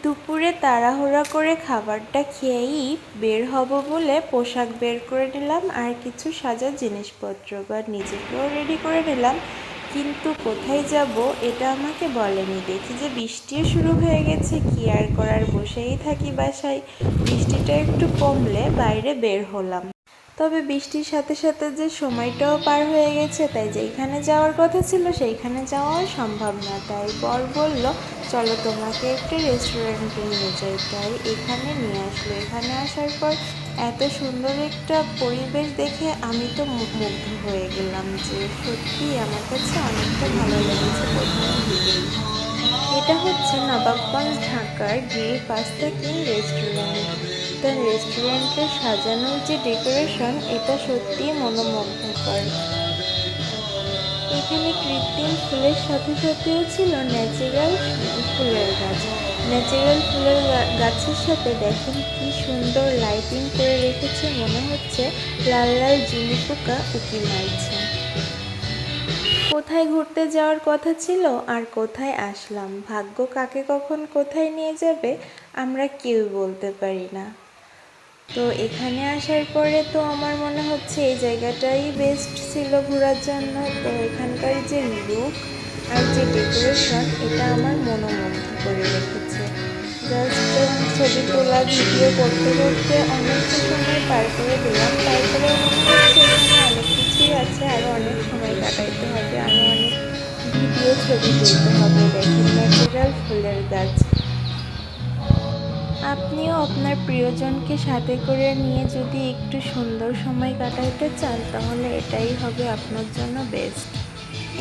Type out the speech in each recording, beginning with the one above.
দুপুরে তাড়াহুড়া করে খাবারটা খেয়েই বের হব বলে পোশাক বের করে নিলাম আর কিছু সাজার জিনিসপত্র বা নিজেকেও রেডি করে নিলাম। কিন্তু কোথায় যাব এটা আমাকে বলেনি। দেখি যে বৃষ্টিও শুরু হয়ে গেছে, কি আর করার, বসেই থাকি বাসায়। বৃষ্টিটা একটু কমলে বাইরে বের হলাম। তবে বৃষ্টির সাথে সাথে যে সময়টাও পার হয়ে গেছে, তাই যেইখানে যাওয়ার কথা ছিল সেইখানে যাওয়াও সম্ভব না। তাই বর বলল, চলো তোমাকে একটা রেস্টুরেন্টে নিয়ে যাই। তাই এখানে নিয়ে আসলো। এখানে আসার পর এত সুন্দর একটা পরিবেশ দেখে আমি তো মুগ্ধ হয়ে গেলাম, যে সত্যি আমার কাছে অনেকটা ভালো লেগেছে প্রথমের দিকেই। এটা হচ্ছে নবাবগঞ্জ ঢাকার গ্রিল পাস্তা কিং রেস্টুরেন্ট। তার রেস্টুরেন্টের সাজানোর যে ডেকোরেশন, এটা সত্যিই মনোমুগ্ধকর। এখানে কৃত্রিম ফুলের সাথে সাথেও ছিল ন্যাচারাল ফুলের গাছ। ন্যাচারাল ফুলের গাছের সাথে দেখেন কি সুন্দর লাইটিং করে রেখেছে, মনে হচ্ছে লাল লাল জুলি পোকা উঁকি মারছে। কোথায় ঘুরতে যাওয়ার কথা ছিল আর কোথায় আসলাম, ভাগ্য কাকে কখন কোথায় নিয়ে যাবে আমরা কেউ বলতে পারি না। তো এখানে আসার পরে তো আমার মনে হচ্ছে এই জায়গাটাই বেস্ট ছিল ঘোরার জন্য। তো এখানকার যে লুক আর যে ডেকোরেশন, এটা আমার মনোমুগ্ধ করে রেখেছে। জাস্ট ছবি তোলা ভিডিও করতে করতে অনেকটা সময় পার করে দিলাম। তারপরে মনে হচ্ছে এখানে অনেক কিছুই আছে, আরও অনেক সময় কাটাইতে হবে, আরও অনেক ভিডিও ছবি তুলতে হবে। দেখেন ন্যাচারাল ফুলের গাছ। আপনিও আপনার প্রিয়জনকে সাথে করে নিয়ে যদি একটু সুন্দর সময় কাটাইতে চান, তাহলে এটাই হবে আপনার জন্য বেস্ট।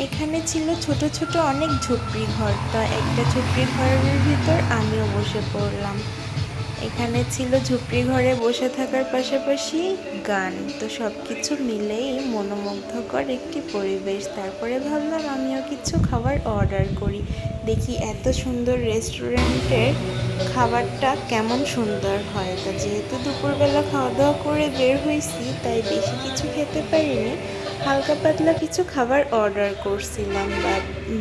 এখানে ছিল ছোট ছোট অনেক ঝুপড়ি ঘর। তা একটা ঝুপড়ি ঘরের ভিতর আমিও বসে পড়লাম। এখানে ছিল ঝুপড়ি ঘরে বসে থাকার পাশাপাশি গান। তো সব কিছু মিলেই মনোমুগ্ধকর একটি পরিবেশ। তারপরে ভাবলাম আমিও কিছু খাবার অর্ডার করি, দেখি এত সুন্দর রেস্টুরেন্টের খাবারটা কেমন সুন্দর হয়। তা যেহেতু দুপুরবেলা খাওয়া দাওয়া করে বের হয়েছি, তাই বেশি কিছু খেতে পারিনি। হালকা পাতলা কিছু খাবার অর্ডার করছিলাম,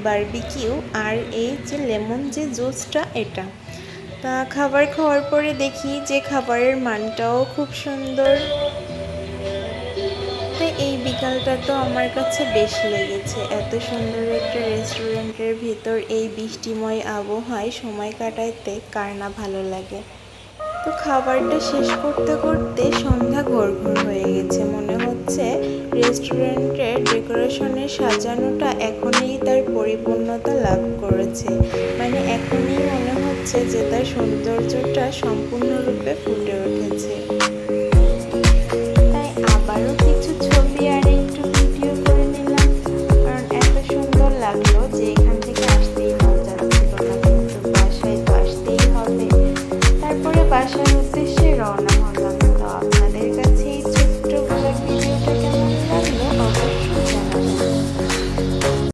বারবিকিউ আর এই যে লেমন যে জুসটা, এটা। তা খাবার খাওয়ার পরে দেখি যে খাবারের মানটাও খুব সুন্দর। তো এই বিকালটা তো আমার কাছে বেশ লেগেছে। এত সুন্দর একটা রেস্টুরেন্টের ভিতর এই বৃষ্টিময় আবহাওয়ায় সময় কাটাইতে কার না ভালো লাগে। তো খাবারটা শেষ করতে করতে সন্ধ্যা ঘোর হয়ে গেছে। মনে হচ্ছে রেস্টুরেন্টের ডেকোরেশনের সাজানোটা এখনই তার পরিপূর্ণতা লাভ করেছে। মানে এখনই মনে হচ্ছে যে তার সৌন্দর্যটা সম্পূর্ণরূপে ফুটে উঠেছে।